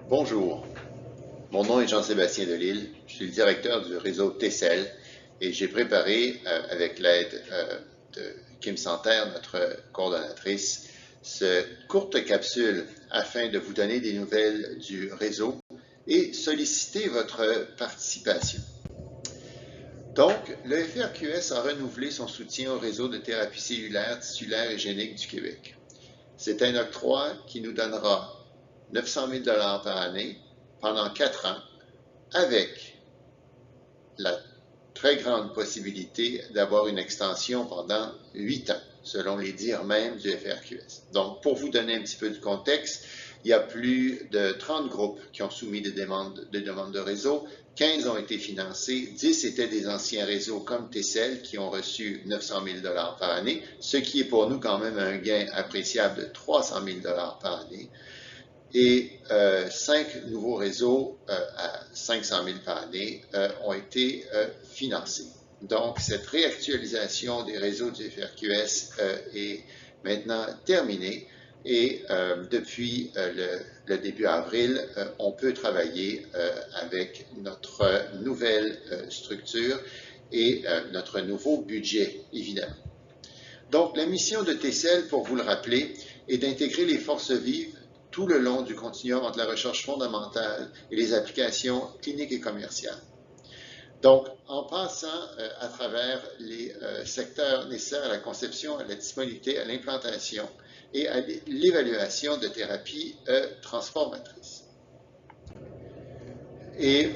Bonjour, mon nom est Jean-Sébastien Delisle, je suis le directeur du réseau TCL et j'ai préparé, avec l'aide de Kim Santerre, notre coordonnatrice, cette courte capsule afin de vous donner des nouvelles du réseau et solliciter votre participation. Donc, le FRQS a renouvelé son soutien au réseau de thérapie cellulaire, tissulaire et génique du Québec. C'est un octroi qui nous donnera 900 000 $ par année pendant 4 ans, avec la très grande possibilité d'avoir une extension pendant 8 ans, selon les dires même du FRQS. Donc, pour vous donner un petit peu de contexte, il y a plus de 30 groupes qui ont soumis des demandes de réseau, 15 ont été financés, 10 étaient des anciens réseaux comme TCL qui ont reçu 900 000 $ par année, ce qui est pour nous quand même un gain appréciable de 300 000 $ par année. Et 5 nouveaux réseaux à 500 000 par année ont été financés. Donc, cette réactualisation des réseaux du FRQS est maintenant terminée et depuis le début avril, on peut travailler avec notre nouvelle structure et notre nouveau budget, évidemment. Donc, la mission de TCL, pour vous le rappeler, est d'intégrer les forces vives tout le long du continuum entre la recherche fondamentale et les applications cliniques et commerciales. Donc, en passant à travers les secteurs nécessaires à la conception, à la disponibilité, à l'implantation et à l'évaluation de thérapies transformatrices. Et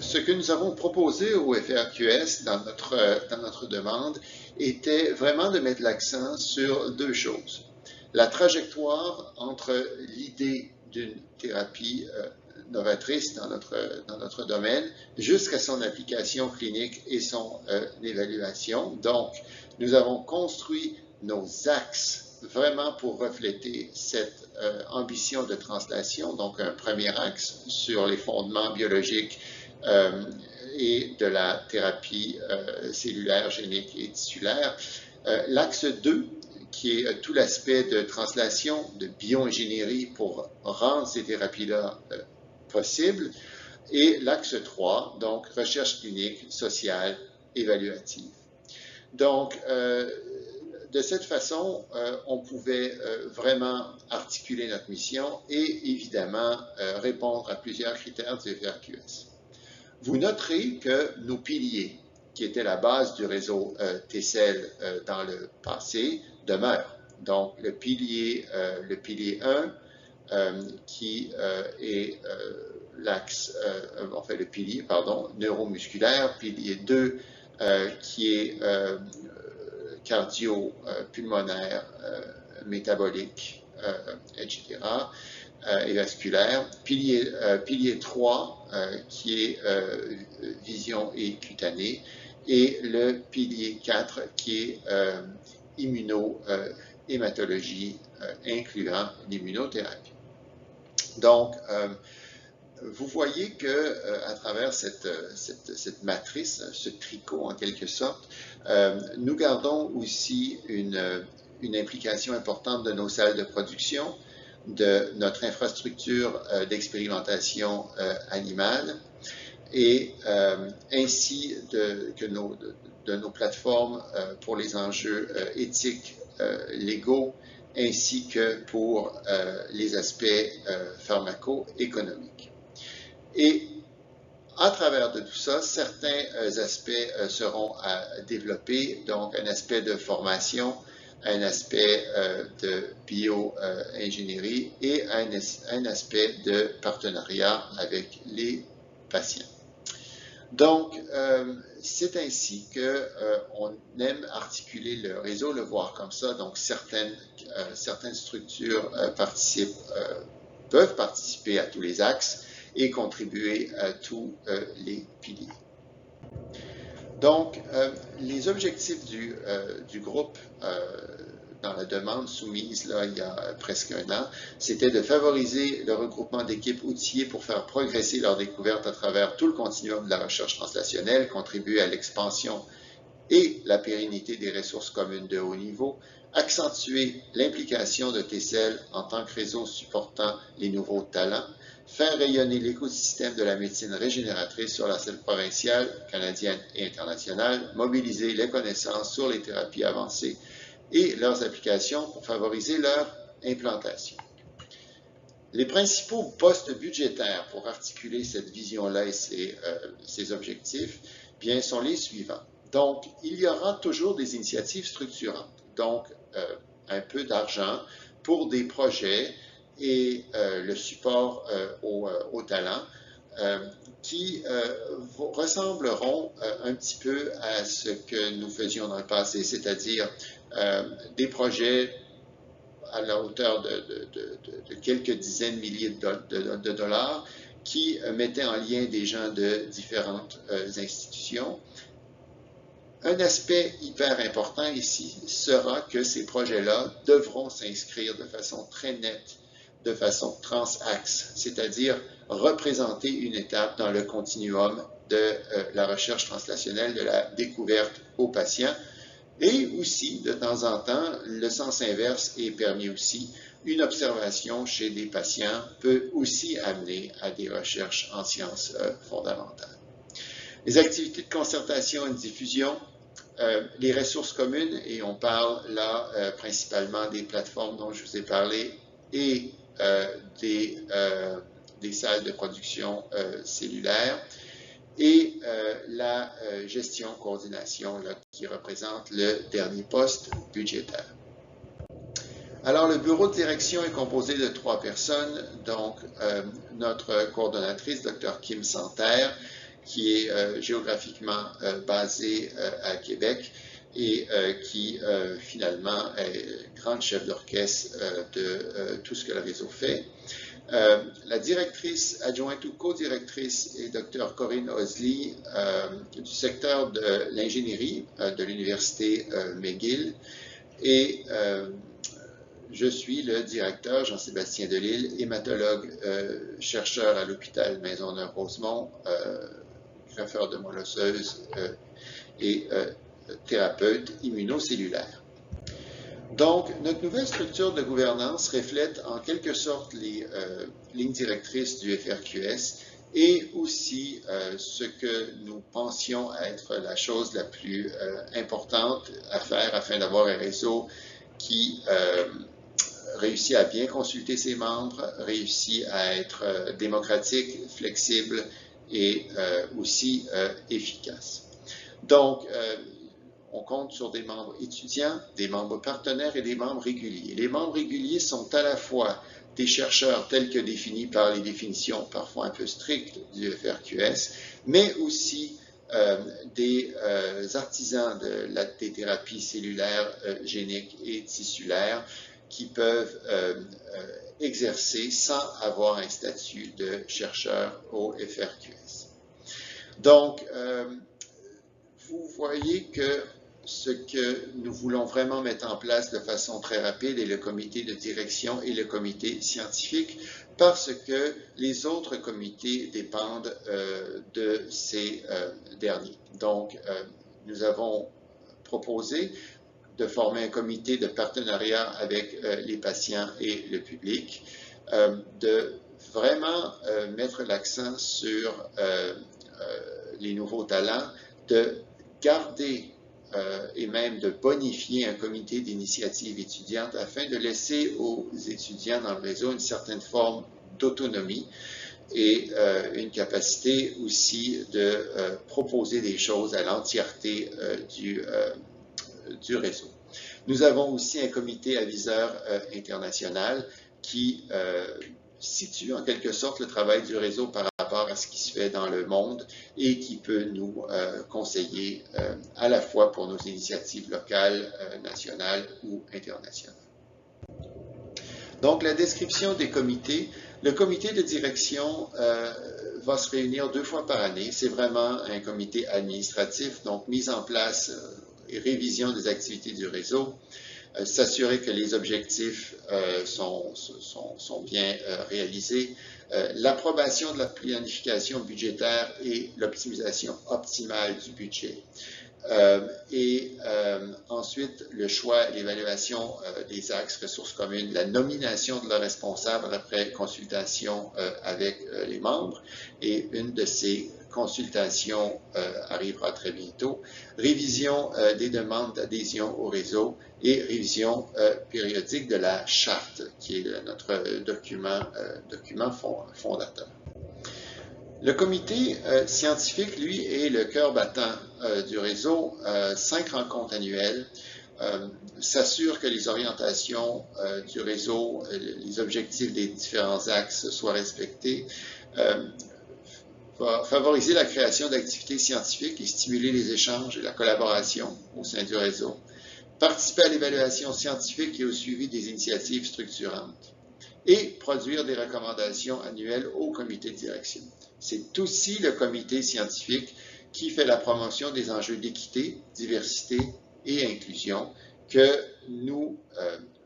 ce que nous avons proposé au FRQS dans notre demande était vraiment de mettre l'accent sur deux choses. La trajectoire entre l'idée d'une thérapie novatrice dans notre domaine jusqu'à son application clinique et son évaluation. Donc, nous avons construit nos axes vraiment pour refléter cette ambition de translation. Donc, un premier axe sur les fondements biologiques et de la thérapie cellulaire, génique et tissulaire. L'axe 2, qui est tout l'aspect de translation, de bioingénierie pour rendre ces thérapies-là possibles. Et l'axe 3, donc recherche clinique, sociale, évaluative. Donc, de cette façon, on pouvait vraiment articuler notre mission et évidemment répondre à plusieurs critères du FRQS. Vous noterez que nos piliers, qui étaient la base du réseau TCL dans le passé, demeurent. Donc, le pilier 1, qui est l'axe, enfin le pilier, pardon, neuromusculaire, pilier 2, qui est cardio-pulmonaire, métabolique, etc., et vasculaire. Pilier 3, qui est vision et cutanée. Et le pilier 4, qui est immunohématologie, incluant l'immunothérapie. Donc, vous voyez que à travers cette matrice, ce tricot en quelque sorte, nous gardons aussi une implication importante de nos salles de production, de notre infrastructure d'expérimentation animale et ainsi de nos plateformes pour les enjeux éthiques, légaux, ainsi que pour les aspects pharmaco-économiques. Et à travers de tout ça, certains aspects seront à développer, donc un aspect de formation, un aspect de bio-ingénierie et un aspect de partenariat avec les patients. Donc, c'est ainsi qu'on aime articuler le réseau, le voir comme ça. Donc, certaines structures peuvent participer à tous les axes et contribuer à tous les piliers. Donc, les objectifs du groupe dans la demande soumise là, il y a presque un an, c'était de favoriser le regroupement d'équipes outillées pour faire progresser leurs découvertes à travers tout le continuum de la recherche translationnelle, contribuer à l'expansion et la pérennité des ressources communes de haut niveau, accentuer l'implication de TCL en tant que réseau supportant les nouveaux talents, faire rayonner l'écosystème de la médecine régénératrice sur la scène provinciale, canadienne et internationale, mobiliser les connaissances sur les thérapies avancées et leurs applications pour favoriser leur implantation. Les principaux postes budgétaires pour articuler cette vision-là et ces objectifs, bien, sont les suivants. Donc, il y aura toujours des initiatives structurantes, donc un peu d'argent pour des projets et le support aux talents qui ressembleront un petit peu à ce que nous faisions dans le passé, c'est-à-dire des projets à la hauteur de quelques dizaines de milliers de dollars qui mettaient en lien des gens de différentes institutions. Un aspect hyper important ici sera que ces projets-là devront s'inscrire de façon très nette, de façon transaxe, c'est-à-dire représenter une étape dans le continuum de la recherche translationnelle, de la découverte aux patients. Et aussi, de temps en temps, le sens inverse est permis aussi. Une observation chez des patients peut aussi amener à des recherches en sciences fondamentales. Les activités de concertation et de diffusion, les ressources communes, et on parle là principalement des plateformes dont je vous ai parlé et des salles de production cellulaire, et la gestion, coordination, là, qui représente le dernier poste budgétaire. Alors, le bureau de direction est composé de 3 personnes, donc notre coordonnatrice, Dr. Kim Santerre, qui est géographiquement basée à Québec et qui finalement est grande chef d'orchestre de tout ce que le réseau fait. La directrice adjointe ou co-directrice est Dr. Corinne Osley du secteur de l'ingénierie de l'Université McGill et je suis le directeur Jean-Sébastien Delisle, hématologue, chercheur à l'hôpital Maisonneuve-Rosemont, greffeur de moelle osseuse et thérapeute immunocellulaire. Donc, notre nouvelle structure de gouvernance reflète en quelque sorte les lignes directrices du FRQS et aussi ce que nous pensions être la chose la plus importante à faire afin d'avoir un réseau qui réussit à bien consulter ses membres, réussit à être démocratique, flexible et aussi efficace. Donc, on compte sur des membres étudiants, des membres partenaires et des membres réguliers. Les membres réguliers sont à la fois des chercheurs tels que définis par les définitions parfois un peu strictes du FRQS, mais aussi des artisans des thérapies cellulaires, géniques et tissulaires qui peuvent exercer sans avoir un statut de chercheur au FRQS. Donc, vous voyez que ce que nous voulons vraiment mettre en place de façon très rapide est le comité de direction et le comité scientifique parce que les autres comités dépendent de ces derniers. Donc, nous avons proposé de former un comité de partenariat avec les patients et le public, de vraiment mettre l'accent sur les nouveaux talents, de garder et même de bonifier un comité d'initiative étudiante afin de laisser aux étudiants dans le réseau une certaine forme d'autonomie et une capacité aussi de proposer des choses à l'entièreté du réseau. Nous avons aussi un comité aviseur international qui situe en quelque sorte le travail du réseau par rapport à ce qui se fait dans le monde et qui peut nous conseiller à la fois pour nos initiatives locales, nationales ou internationales. Donc, la description des comités. Le comité de direction va se réunir 2 fois par année. C'est vraiment un comité administratif, donc mise en place et révision des activités du réseau. S'assurer que les objectifs sont bien réalisés, l'approbation de la planification budgétaire et l'optimisation optimale du budget, Ensuite, le choix et l'évaluation des axes ressources communes, la nomination de leurs responsables après consultation avec les membres. Et une de ces consultations arrivera très bientôt. Révision des demandes d'adhésion au réseau et révision périodique de la charte, qui est notre document fondateur. Le comité scientifique, lui, est le cœur battant du réseau. 5 rencontres annuelles s'assurent que les orientations du réseau, les objectifs des différents axes soient respectés, va favoriser la création d'activités scientifiques et stimuler les échanges et la collaboration au sein du réseau, participer à l'évaluation scientifique et au suivi des initiatives structurantes, et produire des recommandations annuelles au comité de direction. C'est aussi le comité scientifique qui fait la promotion des enjeux d'équité, diversité et inclusion que nous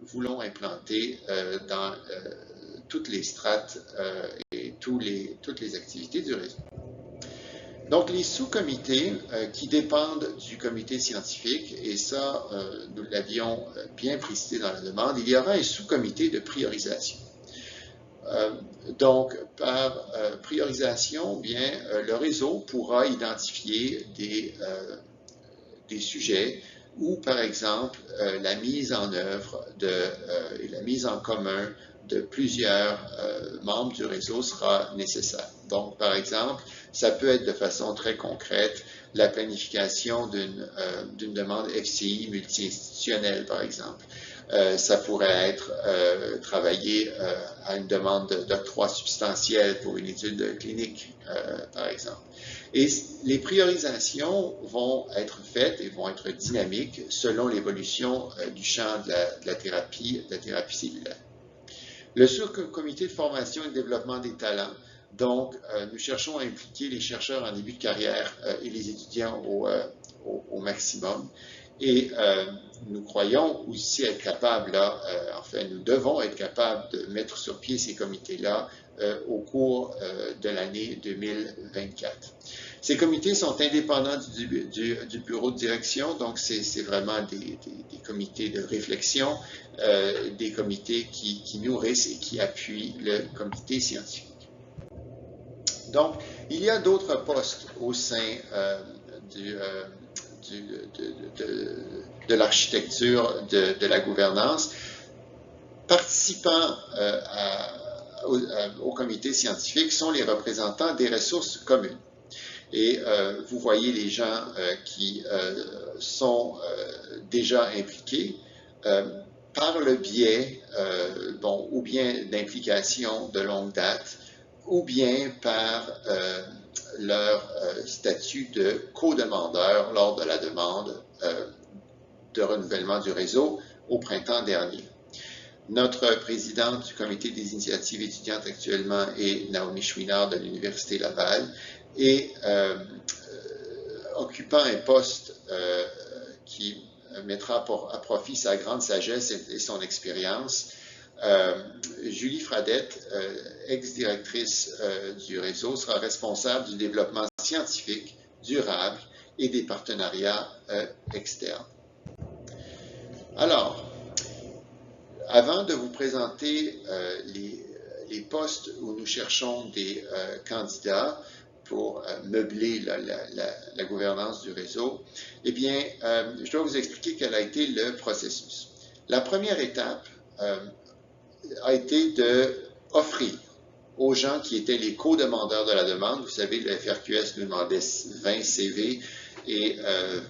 voulons implanter dans toutes les strates et toutes les activités du réseau. Donc, les sous-comités qui dépendent du comité scientifique, et ça, nous l'avions bien précisé dans la demande, il y aura un sous-comité de priorisation. Donc, par priorisation, bien, le réseau pourra identifier des sujets où, par exemple, la mise en œuvre et la mise en commun de plusieurs membres du réseau sera nécessaire. Donc, par exemple, ça peut être de façon très concrète la planification d'une demande FCI multi-institutionnelle, par exemple. Ça pourrait être travailler à une demande d'octroi substantiel pour une étude clinique, par exemple. Et les priorisations vont être faites et vont être dynamiques selon l'évolution du champ de la thérapie cellulaire. Le sous-comité de formation et de développement des talents, donc nous cherchons à impliquer les chercheurs en début de carrière et les étudiants au maximum. Et nous croyons aussi être capables, enfin nous devons être capables de mettre sur pied ces comités-là au cours de l'année 2024. Ces comités sont indépendants du bureau de direction, donc c'est vraiment des comités de réflexion, des comités qui nourrissent et qui appuient le comité scientifique. Donc, il y a d'autres postes au sein de l'architecture de la gouvernance. Participants au comité scientifique sont les représentants des ressources communes. Et vous voyez les gens qui sont déjà impliqués par le biais, ou bien d'implications de longue date, ou bien par leur statut de co-demandeur lors de la demande de renouvellement du réseau au printemps dernier. Notre présidente du comité des initiatives étudiantes actuellement est Naomi Chouinard de l'Université Laval et occupant un poste qui mettra à profit sa grande sagesse et son expérience, Julie Fradette, ex-directrice du réseau, sera responsable du développement scientifique, durable et des partenariats externes. Alors, avant de vous présenter les postes où nous cherchons des candidats pour meubler la gouvernance du réseau, eh bien, je dois vous expliquer quel a été le processus. La première étape a été d'offrir aux gens qui étaient les co-demandeurs de la demande, vous savez, le FRQS nous demandait 20 CV et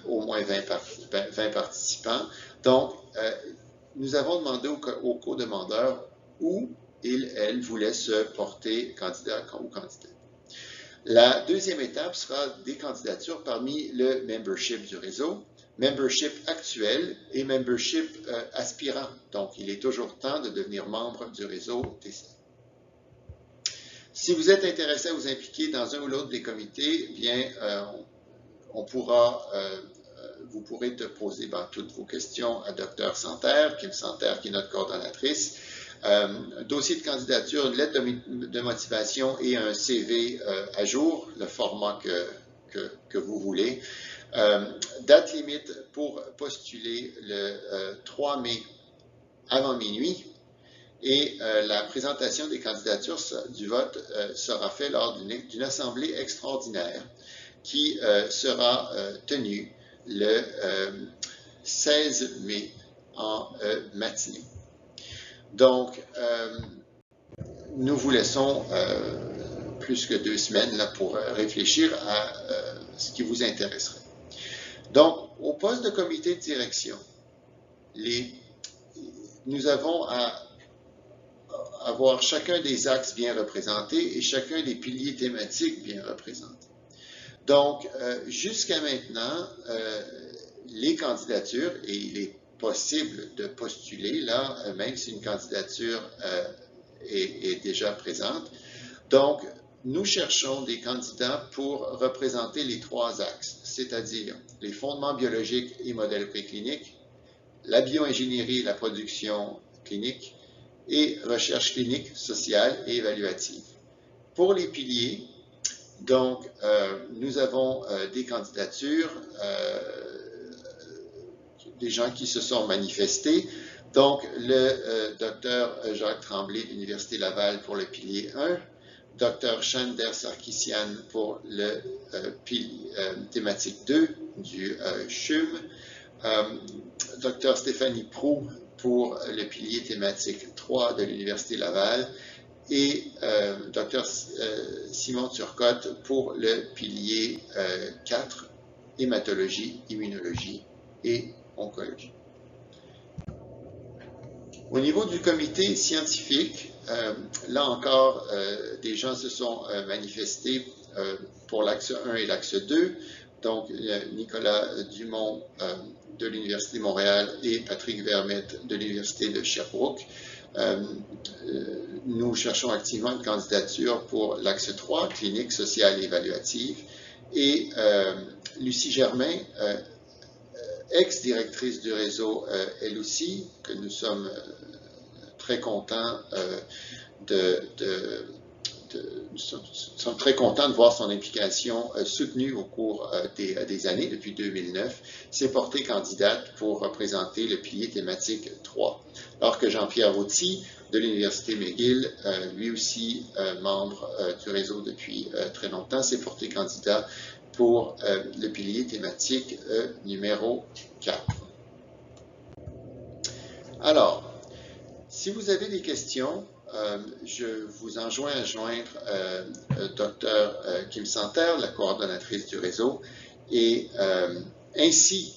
au moins 20 participants. Donc, nous avons demandé aux co-demandeurs où elles voulaient se porter candidat ou candidate. La deuxième étape sera des candidatures parmi le membership du réseau, membership actuel et membership aspirant. Donc, il est toujours temps de devenir membre du réseau TCL. Si vous êtes intéressé à vous impliquer dans un ou l'autre des comités, bien, vous pourrez poser toutes vos questions à Dr. Santerre, Kim Santerre, qui est notre coordonnatrice. Dossier de candidature, une lettre de motivation et un CV à jour, le format que vous voulez. Date limite pour postuler le 3 mai avant minuit. Et la présentation des candidatures du vote sera faite lors d'une assemblée extraordinaire qui sera tenue le 16 mai en matinée. Donc, nous vous laissons plus que 2 semaines là, pour réfléchir à ce qui vous intéresserait. Donc, au poste de comité de direction, nous avons à avoir chacun des axes bien représentés et chacun des piliers thématiques bien représentés. Donc, jusqu'à maintenant, les candidatures, et il est possible de postuler, là, même si une candidature est déjà présente. Donc, nous cherchons des candidats pour représenter les 3 axes, c'est-à-dire les fondements biologiques et modèles précliniques, la bioingénierie et la production clinique, et recherche clinique, sociale et évaluative. Pour les piliers, donc, nous avons des candidatures, des gens qui se sont manifestés. Donc, le docteur Jacques Tremblay de l'Université Laval pour le pilier 1, Dr. Chander Sarkissian pour le pilier thématique 2 du CHUM, Dr. Stéphanie Proulx pour le pilier thématique 3 de l'Université Laval et Dr. Simon Turcotte pour le pilier 4, hématologie, immunologie et oncologie. Au niveau du comité scientifique, là encore, des gens se sont manifestés pour l'axe 1 et l'axe 2. Donc, Nicolas Dumont de l'Université de Montréal et Patrick Vermette de l'Université de Sherbrooke. Nous cherchons activement une candidature pour l'axe 3, clinique, sociale et évaluative. Et Lucie Germain, ex-directrice du réseau, elle aussi, que nous sommes très contents nous sommes très contents de voir son implication soutenue au cours des années, depuis 2009, s'est portée candidate pour représenter le pilier thématique 3. Alors que Jean-Pierre Routy, de l'Université McGill, lui aussi membre du réseau depuis très longtemps, s'est porté candidat pour le pilier thématique numéro 4. Alors, si vous avez des questions, je vous enjoins à joindre Dr. Kim Santerre, la coordonnatrice du réseau, et ainsi,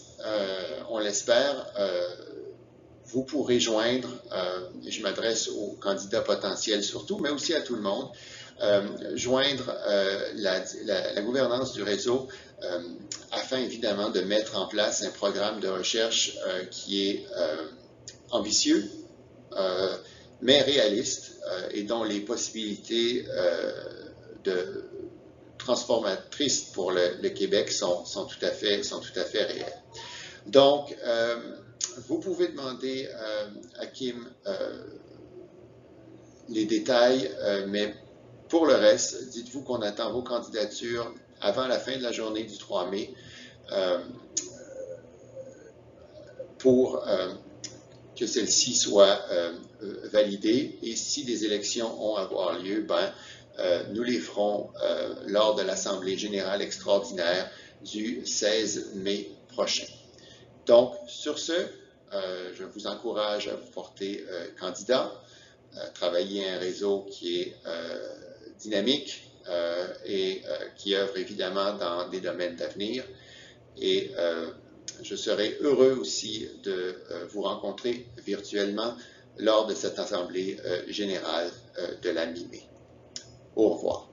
on l'espère, vous pourrez joindre, et je m'adresse aux candidats potentiels surtout, mais aussi à tout le monde, joindre la gouvernance du réseau afin évidemment de mettre en place un programme de recherche qui est ambitieux, mais réaliste et dont les possibilités transformatrices pour le Québec sont tout à fait réelles. Donc, vous pouvez demander à Kim les détails, mais pour le reste, dites-vous qu'on attend vos candidatures avant la fin de la journée du 3 mai pour que celle-ci soit validée. Et si des élections ont à avoir lieu, nous les ferons lors de l'Assemblée générale extraordinaire du 16 mai prochain. Donc, sur ce, je vous encourage à vous porter candidat, à travailler un réseau qui est dynamique et qui œuvre évidemment dans des domaines d'avenir. Et je serai heureux aussi de vous rencontrer virtuellement lors de cette Assemblée générale de la mi-mai. Au revoir.